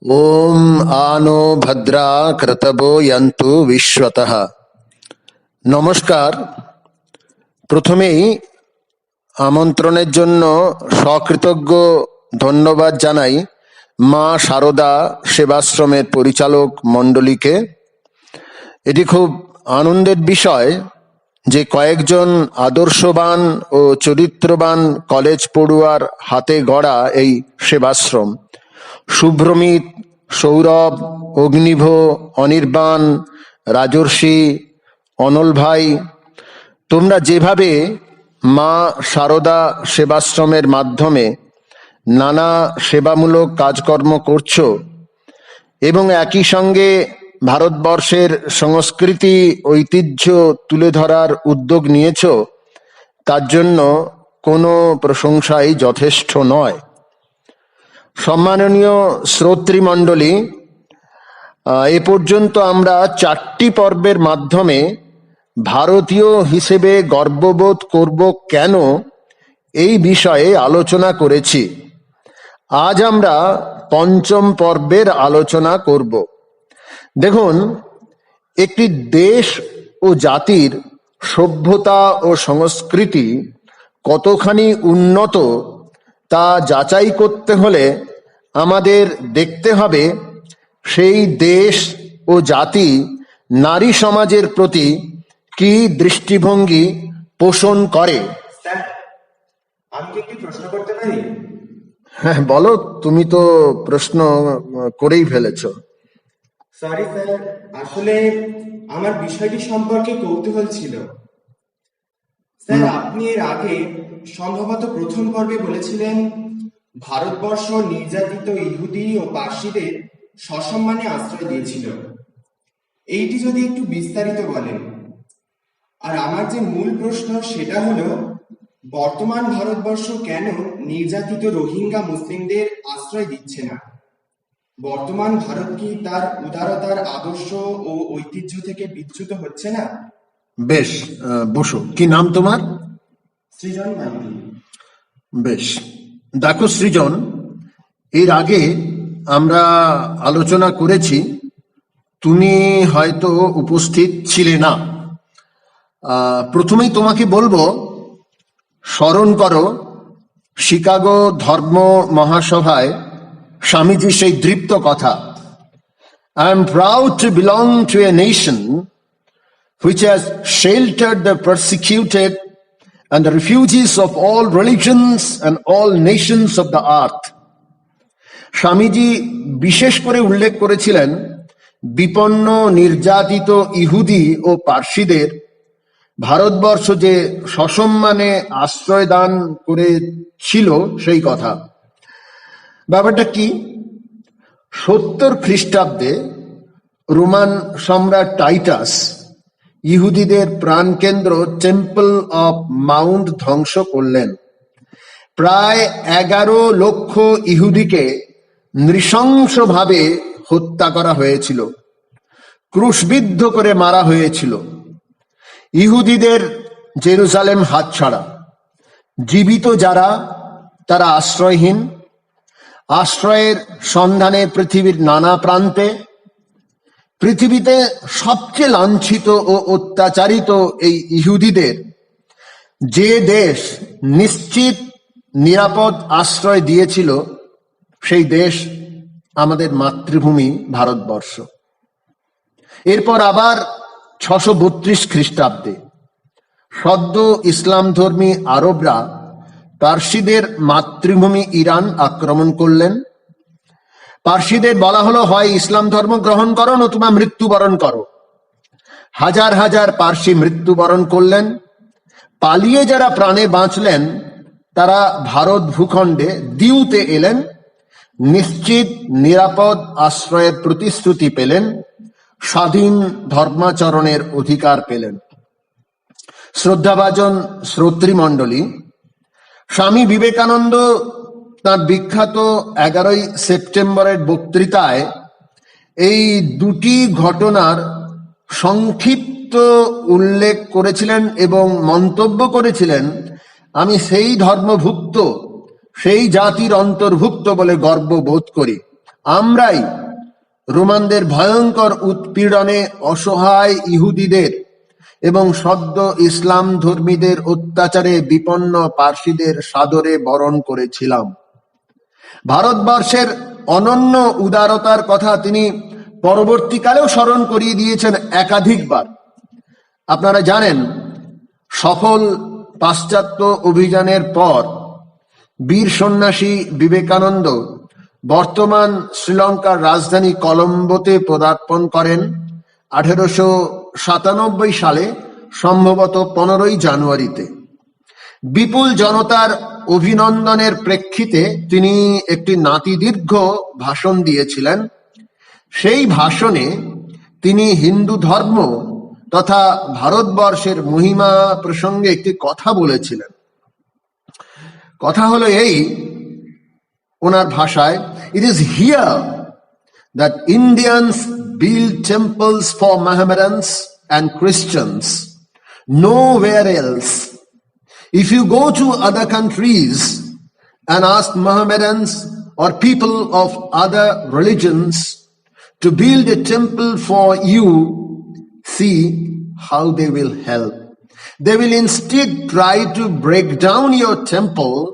ওম আনো ভদ্রা ক্রতবো যন্তু বিশ্বতঃ। নমস্কার। প্রথমেই আমন্ত্রণের জন্য সকৃতজ্ঞ ধন্যবাদ জানাই মা শারদা সেবাশ্রমের পরিচালক মণ্ডলীকে। এটি খুব আনন্দের বিষয় যে কয়েকজন আদর্শবান ও চরিত্রবান কলেজ পড়ুয়ার হাতে গড়া এই সেবাশ্রম, শুভ্রমিত, সৌরভ, অগ্নিভ, অনির্বাণ, রাজর্ষি, অনল ভাই, তোমরা যেভাবে মা শারদা সেবাশ্রমের মাধ্যমে নানা সেবামূলক কাজকর্ম করছো এবং একই সঙ্গে ভারতবর্ষের সংস্কৃতি ঐতিহ্য তুলে ধরার উদ্যোগ নিয়েছ, তার জন্য কোনো প্রশংসাই যথেষ্ট নয়। সম্মাননীয় শ্রোতৃমণ্ডলী, এ পর্যন্ত আমরা 4টি পর্বের মাধ্যমে ভারতীয় হিসেবে গর্ববোধ করব কেন এই বিষয়ে আলোচনা করেছি। আজ আমরা 5ম পর্বের আলোচনা করব। দেখুন, একটি দেশ ও জাতির সভ্যতা ও সংস্কৃতি কতখানি উন্নত তা যাচাই করতে হলে আমাদের দেখতে হবে সেই দেশ ও জাতি নারী সমাজের প্রতি কি দৃষ্টিভঙ্গি পোষণ করে। স্যার, আমি কি একটি প্রশ্ন করতে পারি? হ্যাঁ, বলো। তুমি তো প্রশ্ন করেই ফেলেছো। সরি স্যার, আসলে আমার বিষয়টি সম্পর্কে কৌতূহল ছিল। স্যার, আপনি এর আগে সম্ভবত 1ম পর্বে বলেছিলেন ভারতবর্ষ নির্যাতিত ইহুদি ও পার্সিদের সসম্মানে আশ্রয় দিয়েছিল। এইটি যদি একটু বিস্তারিত বলেন। আর আমার যে মূল প্রশ্ন সেটা হলো, বর্তমান ভারতবর্ষ কেন নির্যাতিত রোহিঙ্গা মুসলিমদের আশ্রয় দিচ্ছে না? বর্তমান ভারত কি তার উদারতার আদর্শ ও ঐতিহ্য থেকে বিচ্যুত হচ্ছে না? বেশ, বসো। কি নাম তোমার? সৃজন মাইতি। বেশ, দেখো সৃজন, এর আগে আমরা আলোচনা করেছি, তুমি হয়তো উপস্থিত ছিলে না। প্রথমেই তোমাকে বলবো, স্মরণ করো শিকাগো ধর্ম মহাসভায় স্বামীজি সেই দৃপ্ত কথা, I am proud to belong to a nation which has sheltered the persecuted and the refugees of all religions and all nations of the earth. Swamiji বিশেষ করে উল্লেখ করেছিলেন বিপন্ন নির্যাতিত ইহুদি ও পার্সিদের ভারতবর্ষ যে সসম্মানে আশ্রয় দান করেছিল সেই কথা। ব্যাপারটা কি? 70 খ্রিস্টাব্দে রোমান সম্রাট টাইটাস ইহুদিদের প্রাণকেন্দ্র টেম্পল অফ মাউন্ট ধ্বংস করলেন। প্রায় 11 লক্ষ ইহুদিকে নৃশংসভাবে হত্যা করা হয়েছিল, ক্রুশবিদ্ধ করে মারা হয়েছিল। ইহুদিদের জেরুজালেম হাতছাড়া। জীবিত যারা, তারা আশ্রয়হীন, আশ্রয়ের সন্ধানে পৃথিবীর নানা প্রান্তে। পৃথিবীতে সবচেয়ে লাঞ্ছিত ও অত্যাচারিত এই ইহুদিদের যে দেশ নিশ্চিত নিরাপদ আশ্রয় দিয়েছিল, সেই দেশ আমাদের মাতৃভূমি ভারতবর্ষ। এরপর আবার 632 খ্রিস্টাব্দে সদ্য ইসলাম ধর্মী আরবরা পার্সিদের মাতৃভূমি ইরান আক্রমণ করলেন। পার্সিদের বলা হলো, হয় ইসলাম ধর্ম গ্রহণ করো নতুবা মৃত্যুবরণ করো। হাজার হাজার পার্সি মৃত্যুবরণ করলেন। পালিয়ে যারা প্রাণে বাঁচলেন তারা ভারত ভূখণ্ডে দিউতে এলেন, নিশ্চিত নিরাপদ আশ্রয়ের প্রতিশ্রুতি পেলেন, স্বাধীন ধর্মাচরণের অধিকার পেলেন। শ্রদ্ধাভাজন শ্রোতৃমণ্ডলী, স্বামী বিবেকানন্দ তাঁর বিখ্যাত 11ই সেপ্টেম্বরের বক্তৃতায় এই দুটি ঘটনার সংক্ষিপ্ত উল্লেখ করেছিলেন এবং মন্তব্য করেছিলেন, আমি সেই ধর্মভুক্ত, সেই জাতির অন্তর্ভুক্ত বলে গর্ববোধ করি। আমরাই রোমানদের ভয়ঙ্কর উৎপীড়নে অসহায় ইহুদিদের এবং সদ্য ইসলাম ধর্মীদের অত্যাচারে বিপন্ন পার্সিদের সাদরে বরণ করেছিলাম। ভারতবর্ষের অনন্য উদারতার কথা তিনি পরবর্তীকালেও স্মরণ করিয়ে দিয়েছেন একাধিকবার। আপনারা জানেন, সফল পাশ্চাত্য অভিযানের পর বীর সন্ন্যাসী বিবেকানন্দ বর্তমান শ্রীলঙ্কার রাজধানী কলম্বোতে পদার্পণ করেন 1897 সালে, সম্ভবত 15 জানুয়ারিতে। বিপুল জনতার অভিনন্দনের প্রেক্ষিতে তিনি একটি নাতিদীর্ঘ ভাষণ দিয়েছিলেন। সেই ভাষণে তিনি হিন্দু ধর্ম তথা ভারতবর্ষের মহিমা প্রসঙ্গে একটি কথা বলেছিলেন। কথা হলো এই, ওনার ভাষায়, "It is here that Indians build temples for Mohammedans and Christians, nowhere else. If you go to other countries and ask Mohammedans or people of other religions to build a temple for you, see how they will help. They will instead try to break down your temple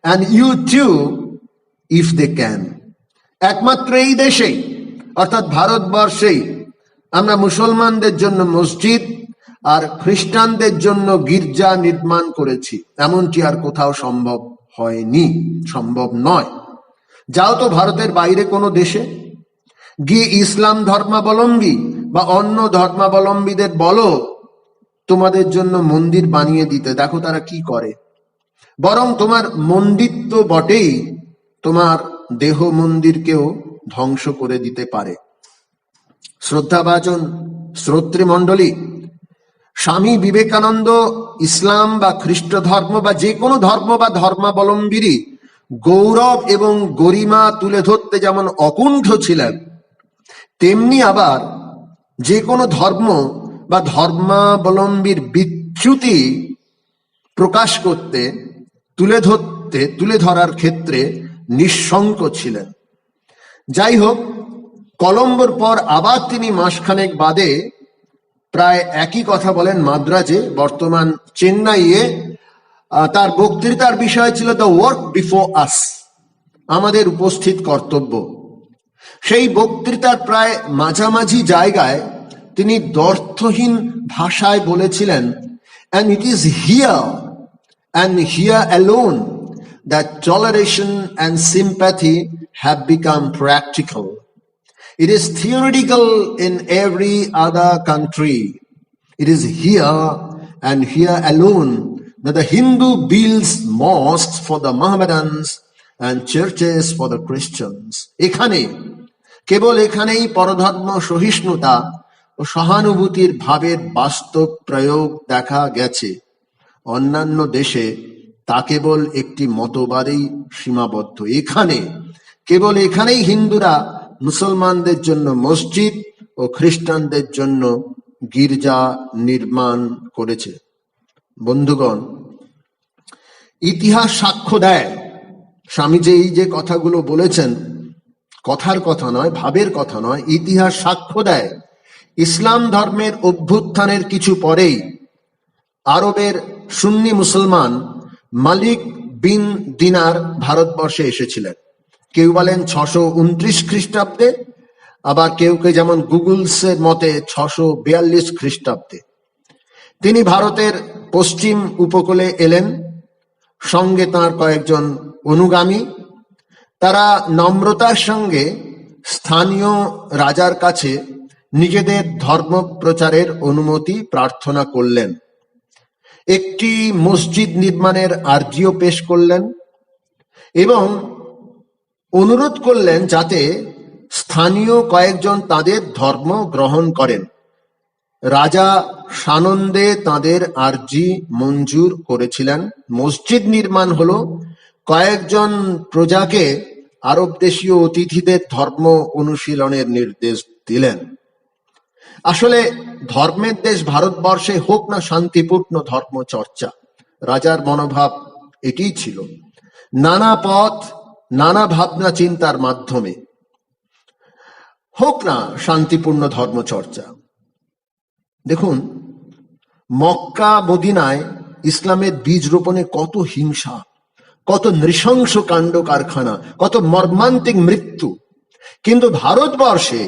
and you too if they can." একমাত্র এই দেশেই, অর্থাৎ ভারতবর্ষেই, আমরা মুসলমানদের জন্য মসজিদ আর খ্রিস্টানদের জন্য গির্জা নির্মাণ করেছি। এমনটি আর কোথাও সম্ভব হয়নি, সম্ভব নয়। যাও তো ভারতের বাইরে কোনো দেশে গিয়ে ইসলাম ধর্মাবলম্বী বা অন্য ধর্মাবলম্বীদের বলো তোমাদের জন্য মন্দির বানিয়ে দিতে, দেখো তারা কি করে। বরং তোমার মন্দির তো বটেই, তোমার দেহ মন্দিরকেও ধ্বংস করে দিতে পারে। শ্রদ্ধাভাজন শ্রোতৃমণ্ডলী, স্বামী বিবেকানন্দ ইসলাম বা খ্রিস্ট ধর্ম বা যে কোনো ধর্ম বা ধর্মাবলম্বীরই গৌরব এবং গরিমা তুলে ধরতে যেমন অকুণ্ঠ ছিলেন, তেমনি আবার যে কোনো ধর্ম বা ধর্মাবলম্বীর বিচ্যুতি প্রকাশ করতে, তুলে ধরার ক্ষেত্রে নিঃশঙ্ক ছিলেন। যাই হোক, কলম্বোর পর আবার তিনি মাসখানেক বাদে প্রায় একই কথা বলেন মাদ্রাজে, বর্তমান চেন্নাইয়ে। তার বক্তৃতার বিষয় ছিল দ্য ওয়ার্ক বিফোর আস, আমাদের উপস্থিত কর্তব্য। সেই বক্তৃতার প্রায় মাঝামাঝি জায়গায় তিনি দ্ব্যর্থহীন ভাষায় বলেছিলেন, "And it is here and here alone that toleration and sympathy have become practical. It is theoretical in every other country. It is here and here alone that the Hindu builds mosques for the Mohammedans and churches for the Christians." এখানে, কেবল এখানেই পরধর্ম সহিষ্ণুতা ও সহানুভূতির ভাবের বাস্তব প্রয়োগ দেখা গেছে। অন্যান্য দেশে তা কেবল একটি মতবাদেই সীমাবদ্ধ। কেবল এখানেই হিন্দুরা মুসলমানদের জন্য মসজিদ ও খ্রিস্টানদের জন্য গির্জা নির্মাণ করেছে। বন্ধুগণ, ইতিহাস সাক্ষ্য দেয়, স্বামীজি এই যে কথাগুলো বলেছেন, কথার কথা নয়, ভাবের কথা নয়, ইতিহাস সাক্ষ্য দেয় ইসলাম ধর্মের অভ্যুত্থানের কিছু পরেই আরবের সুন্নি মুসলমান মালিক বিন দিনার ভারতবর্ষে এসেছিলেন। কেউ বলেন 629 খ্রিস্টাব্দে, আবার কেউ যেমন গুগলসের মতে 642 খ্রিস্টাব্দে। তিনি ভারতের পশ্চিম উপকূলে এলেন, সঙ্গে তাঁর কয়েকজন অনুগামী। তারা নম্রতার সঙ্গে স্থানীয় রাজার কাছে নিজেদের ধর্ম প্রচারের অনুমতি প্রার্থনা করলেন। একটি মসজিদ নির্মাণের আর্জিও পেশ করলেন এবং অনুরোধ করলেন যাতে স্থানীয় কয়েকজন তাদের ধর্ম গ্রহণ করেন। রাজা সানন্দে তাদের আর্জি মঞ্জুর করেছিলেন। মসজিদ নির্মাণ হলো, কয়েকজন প্রজাকে আরব দেশীয় অতিথিদের ধর্ম অনুশীলনের নির্দেশ দিলেন। আসলে ধর্মের দেশ ভারতবর্ষে হোক না শান্তিপূর্ণ ধর্ম চর্চা, রাজার মনোভাব এটিই ছিল। নানা পথ, নানা ভাবনা চিন্তার মাধ্যমে হোক না শান্তিপূর্ণ ধর্মচর্চা। দেখুন, মক্কা মদিনায় ইসলামের বীজ রোপণে কত হিংসা, কত নৃশংস কাণ্ড কারখানা, কত মর্মান্তিক মৃত্যু। কিন্তু ভারতবর্ষে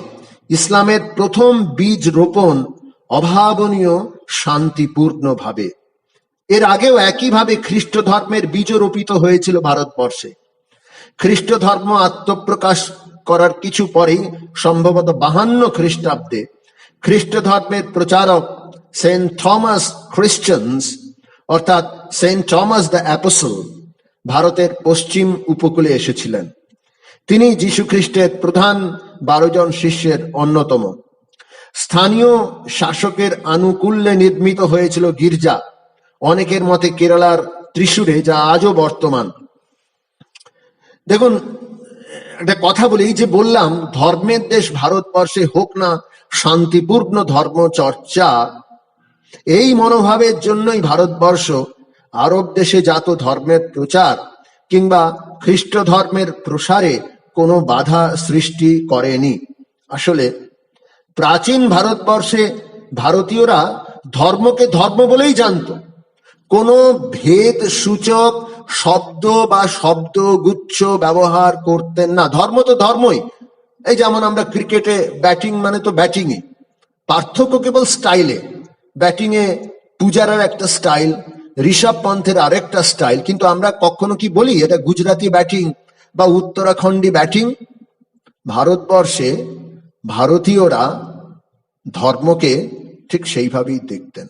ইসলামের প্রথম বীজ রোপণ অভাবনীয় শান্তিপূর্ণ ভাবে। এর আগেও একইভাবে খ্রিস্ট ধর্মের বীজ রোপিত হয়েছিল ভারতবর্ষে। খ্রিস্ট ধর্ম আত্মপ্রকাশ করার কিছু পরেই, সম্ভবত 52 খ্রিস্টাব্দে, খ্রিস্ট ধর্মের প্রচারক সেন্ট থমাস খ্রিস্টানস অর্থাৎ সেন্ট থমাস দ্য অ্যাপোস্টল ভারতের পশ্চিম উপকূলে এসেছিলেন। তিনি যীশু খ্রিস্টের প্রধান 12 জন শিষ্যের অন্যতম। স্থানীয় শাসকের আনুকূল্যে নির্মিত হয়েছিল গির্জা, অনেকের মতে কেরালার ত্রিশূরে, যা আজও বর্তমান। দেখুন, একটা কথা বলি, যে বললাম ধর্মের দেশ ভারতবর্ষে হোক না শান্তিপূর্ণ ধর্ম চর্চা, এই মনোভাবের জন্যই ভারতবর্ষ আরব দেশে জাত ধর্মের প্রচার কিংবা খ্রিস্ট ধর্মের প্রসারে কোনো বাধা সৃষ্টি করেনি। আসলে প্রাচীন ভারতবর্ষে ভারতীয়রা ধর্মকে ধর্ম বলেই জানত। কোনো ভেদ সূচক শব্দ বা শব্দগুচ্ছ ব্যবহার করতেন না। ধর্ম তো ধর্মই। এই যেমন আমরা ক্রিকেটে ব্যাটিং মানে তো ব্যাটিংই, পার্থক্য কেবল স্টাইলে। ব্যাটিংয়ে পূজারার একটা স্টাইল, ঋষভ পন্থের আরেকটা স্টাইল, কিন্তু আমরা কখনো কি বলি এটা গুজরাটি ব্যাটিং বা উত্তরাখণ্ডী ব্যাটিং? ভারতবর্ষে ভারতীয়রা ধর্মকে ঠিক সেইভাবেই দেখতেন।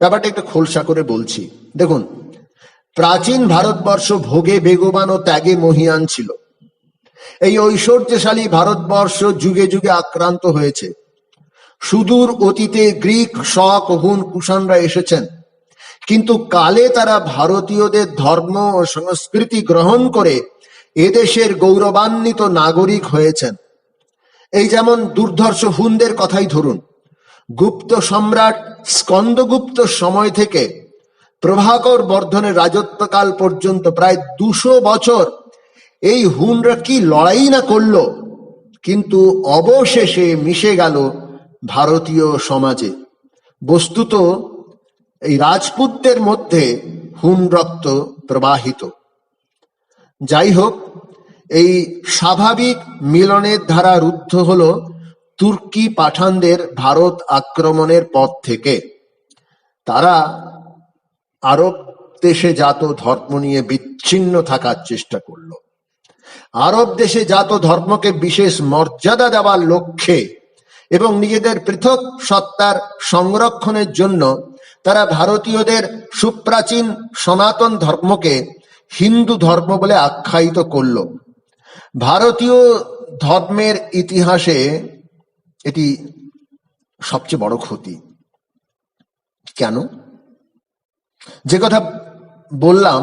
ব্যাপারটা একটু খোলসা করে বলছি। দেখুন, প্রাচীন ভারতবর্ষ ভোগে বেগবান ও ত্যাগে মহীয়ান ছিল। এই ঐশ্বর্যশালী ভারতবর্ষ যুগে যুগে আক্রান্ত হয়েছে। সুদূর অতীতে গ্রিক, শক, হুন, কুষাণরা এসেছেন, কিন্তু কালে তারা ভারতীয়দের ধর্ম ও সংস্কৃতি গ্রহণ করে এদেশের গৌরবান্বিত নাগরিক হয়েছেন। এই যেমন দুর্ধর্ষ হুনদের কথাই ধরুন। গুপ্ত সম্রাট স্কন্দগুপ্ত সময় থেকে প্রভাকর বর্ধনের রাজত্বকাল পর্যন্ত প্রায় 200 বছর এই হুনরা কি লড়াই না করলো, কিন্তু অবশেষে মিশে গেল ভারতীয় সমাজে। বস্তুত এই রাজপুতদের মধ্যে হুন রক্ত প্রবাহিত। যাই হোক, এই স্বাভাবিক মিলনের ধারা রুদ্ধ হলো তুর্কি পাঠানদের ভারত আক্রমণের পর থেকে। তারা আরব দেশে জাত ধর্ম নিয়ে বিচ্ছিন্ন থাকার চেষ্টা করল। আরব দেশে জাত ধর্মকে বিশেষ মর্যাদা দেওয়ার লক্ষ্যে এবং নিজেদের পৃথক সত্তার সংরক্ষণের জন্য তারা ভারতীয়দের সুপ্রাচীন সনাতন ধর্মকে হিন্দু ধর্ম বলে আখ্যায়িত করল। ভারতীয় ধর্মের ইতিহাসে এটি সবচেয়ে বড় ক্ষতি। কেন? যে কথা বললাম,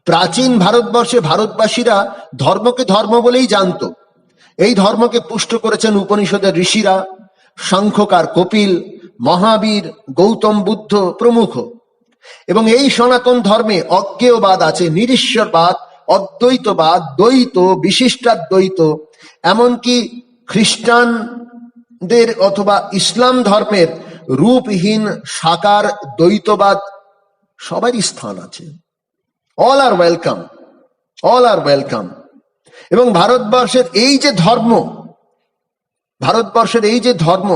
প্রাচীন ভারতবর্ষে ভারতবাসীরা ধর্মকে ধর্ম বলেই জানত। এই ধর্মকে পুষ্ট করেছেন উপনিষদের ঋষিরা, শঙ্খকার কপিল, মহাবীর, গৌতম বুদ্ধ প্রমুখ। এবং এই সনাতন ধর্মে অজ্ঞেয়বাদ আছে, নিরীশ্বরবাদ, অদ্বৈতবাদ, দ্বৈত, বিশিষ্টাদ্বৈত, এমনকি খ্রিস্টানদের অথবা ইসলাম ধর্মের রূপহীন সাকার দ্বৈতবাদ সবারই স্থান আছে। অল আর ওয়েলকাম, অল আর ওয়েলকাম। এবং ভারতবর্ষের এই যে ধর্ম, ভারতবর্ষের এই যে ধর্ম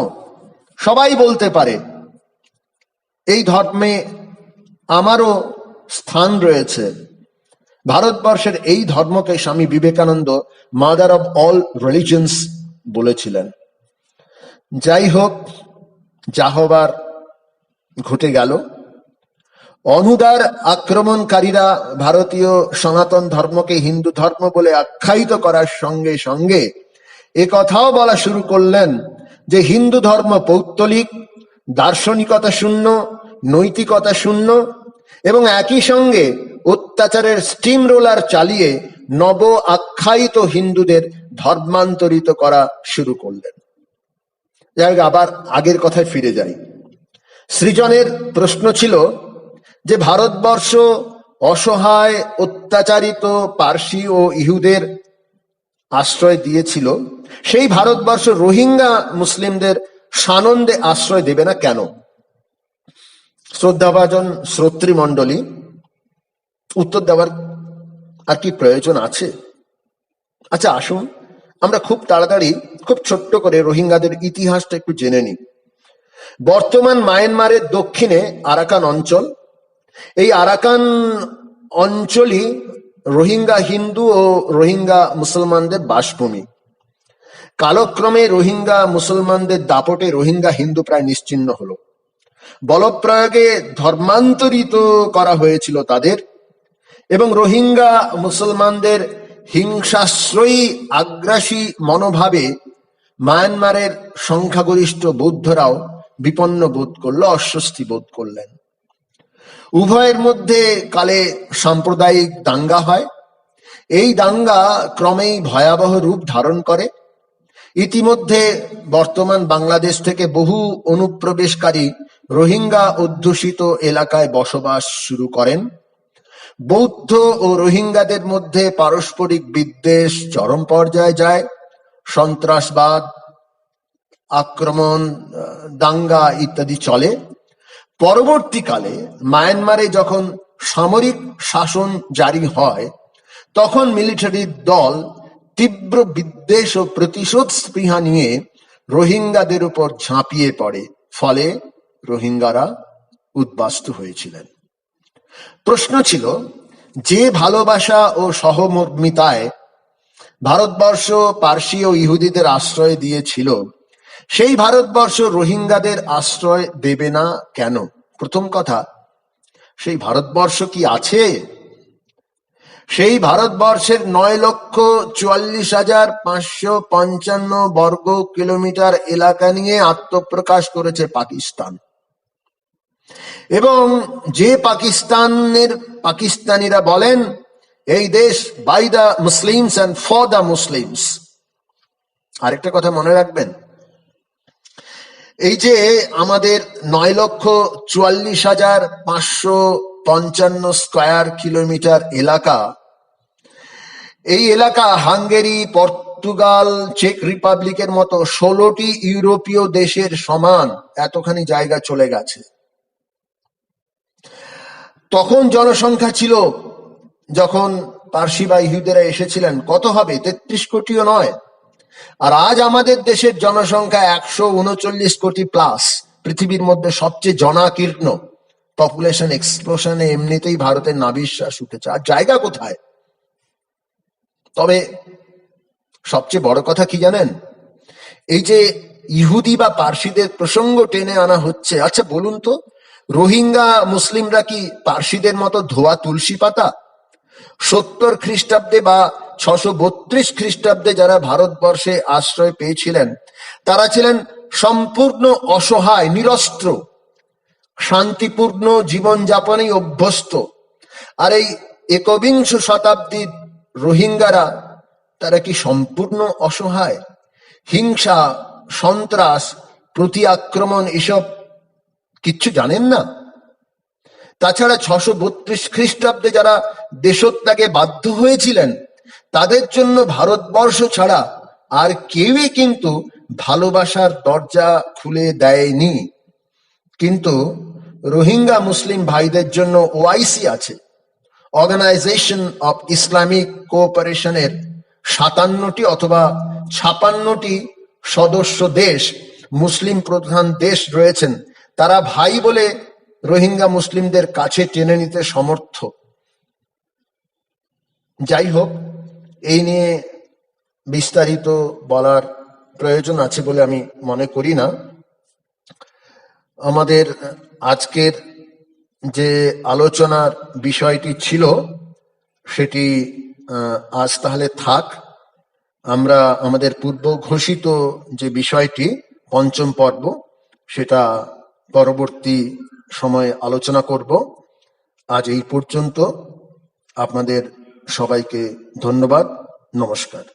সবাই বলতে পারে এই ধর্মে আমারও স্থান রয়েছে। ভারতবর্ষের এই ধর্মকে Swami Vivekananda mother of all religions বলেছিলেন। যাই হোক, যা হবার ঘটে গেল। অনুদার আক্রমণকারীরা ভারতীয় সনাতন ধর্মকে হিন্দু ধর্ম বলে আখ্যায়িত করার সঙ্গে সঙ্গে এ কথাও বলা শুরু করলেন যে হিন্দু ধর্ম পৌত্তলিক, দার্শনিকতা শূন্য, নৈতিকতা শূন্য, এবং একই সঙ্গে অত্যাচারের স্টিম রোলার চালিয়ে নব আখ্যায়িত হিন্দুদের ধর্মান্তরিত করা শুরু করলেন। যাই হোক, আবার আগের কথায় ফিরে যাই। সৃজনের প্রশ্ন ছিল যে ভারতবর্ষ অসহায় অত্যাচারিত পার্সি ও ইহুদের আশ্রয় দিয়েছিল, সেই ভারতবর্ষ রোহিঙ্গা মুসলিমদের সানন্দে আশ্রয় দেবে না কেন? শ্রদ্ধাভাজন শ্রোতৃমণ্ডলী, উত্তর দেওয়ার আর কি প্রয়োজন আছে? আচ্ছা, আসুন আমরা খুব তাড়াতাড়ি, খুব ছোট্ট করে রোহিঙ্গাদের ইতিহাসটা একটু জেনে নিই। বর্তমান মায়ানমারের দক্ষিণে আরাকান অঞ্চল, এই আরাকান অঞ্চলই রোহিঙ্গা হিন্দু ও রোহিঙ্গা মুসলমানদের বাসভূমি। কালক্রমে রোহিঙ্গা মুসলমানদের দাপটে রোহিঙ্গা হিন্দু প্রায় নিশ্চিহ্ন হলো। বলপ্রয়োগে ধর্মান্তরিত করা হয়েছিল তাদের, এবং রোহিঙ্গা মুসলমানদের হিংসাশ্রয়ী আগ্রাসী মনোভাবে মায়ানমারের সংখ্যাগরিষ্ঠ বৌদ্ধরাও বিপন্ন বোধ করল, অস্বস্তি বোধ করলেন। উভয়ের মধ্যে কালে সাম্প্রদায়িক দাঙ্গা হয়। এই দাঙ্গা ক্রমেই ভয়াবহ রূপ ধারণ করে। ইতিমধ্যে বর্তমান বাংলাদেশ থেকে বহু অনুপ্রবেশকারী রোহিঙ্গা অধ্যুষিত এলাকায় বসবাস শুরু করেন। বৌদ্ধ ও রোহিঙ্গাদের মধ্যে পারস্পরিক বিদ্বেষ চরম পর্যায়ে যায়। সন্ত্রাসবাদ, আক্রমণ, দাঙ্গা ইত্যাদি চলে। পরবর্তীকালে মায়ানমারে যখন সামরিক শাসন জারি হয়, তখন মিলিটারি দল তীব্র বিদ্বেষ ও প্রতিশোধ স্পৃহা নিয়ে রোহিঙ্গাদের উপর ঝাঁপিয়ে পড়ে। ফলে রোহিঙ্গারা উদ্বাস্তু হয়েছিলেন। প্রশ্ন ছিল, যে ভালোবাসা ও সহমর্মিতায় ভারতবর্ষ পার্সি ও ইহুদিদের আশ্রয় দিয়েছিল, সেই ভারতবর্ষ রোহিঙ্গাদের আশ্রয় দেবে না কেন? প্রথম কথা, সেই ভারতবর্ষ কি আছে? সেই ভারতবর্ষের 9,44,555 বর্গ কিলোমিটার এলাকা নিয়ে আত্মপ্রকাশ করেছে পাকিস্তান, এবং যে পাকিস্তানিরা বলেন এই দেশ by the Muslims and for the Muslims. আরেকটা কথা মনে রাখবেন, এই যে আমাদের 9,44,555 স্কয়ার কিলোমিটার এলাকা, এই এলাকা হাঙ্গেরি, পর্তুগাল, চেক রিপাবলিকের মতো 16টি ইউরোপীয় দেশের সমান এতখানি জায়গা চলে গেছে। তখন জনসংখ্যা ছিল, যখন পার্সি বা ইহুদেরা এসেছিলেন, কত হবে? 33 কোটিও নয়। আর আজ আমাদের দেশের জনসংখ্যা 139 কোটি প্লাস, পৃথিবীর মধ্যে সবচেয়ে জনাকীর্ণ। পপুলেশন এক্সপ্লোশনে এমনিতেই ভারতের নাভিশ্বাস উঠেছে, আর জায়গা কোথায়? তবে সবচেয়ে বড় কথা কি জানেন? এই যে ইহুদি বা পার্সিদের প্রসঙ্গ টেনে আনা হচ্ছে, আচ্ছা বলুন তো, রোহিঙ্গা মুসলিমরা কি পার্সিদের মতো ধোয়া তুলসী পাতা? 70 খ্রিস্টাব্দে বা 632 খ্রিস্টাব্দে যারা ভারতবর্ষে আশ্রয় পেয়েছিলেন, তারা ছিলেন সম্পূর্ণ অসহায়, নিরস্ত্র, শান্তিপূর্ণ জীবনযাপনেই অভ্যস্ত। আর এই একবিংশ শতাব্দীর রোহিঙ্গারা, তারা কি সম্পূর্ণ অসহায়? হিংসা, সন্ত্রাস, প্রতি আক্রমণ এসব কিচ্ছু জানেন না? তাছাড়া 632 খ্রিস্টাব্দে যারা দেশত্যাগে বাধ্য হয়েছিলেন, তাদের জন্য ভারতবর্ষ ছাড়া আর কেউই কিন্তু ভালোবাসার দরজা খুলে দেয়নি। কিন্তু রোহিঙ্গা মুসলিম ভাইদের জন্য ওআইসি আছে, অর্গানাইজেশন অফ ইসলামিক কোঅপারেশনের 57টি অথবা 56টি সদস্য দেশ, মুসলিম প্রধান দেশ রয়েছেন। তারা ভাই বলে রোহিঙ্গা মুসলিমদের কাছে টেনে নিতে সমর্থ। যাই হোক, এই নিয়ে বিস্তারিত বলার প্রয়োজন আছে বলে আমি মনে করি না। আমাদের আজকের যে আলোচনার বিষয়টি ছিল, সেটি আজ তাহলে থাক। আমরা আমাদের পূর্ব ঘোষিত যে বিষয়টি, পঞ্চম পর্ব, সেটা পরবর্তী সময়ে আলোচনা করব। আজ এই পর্যন্ত। আপনাদের সবাইকে ধন্যবাদ। নমস্কার।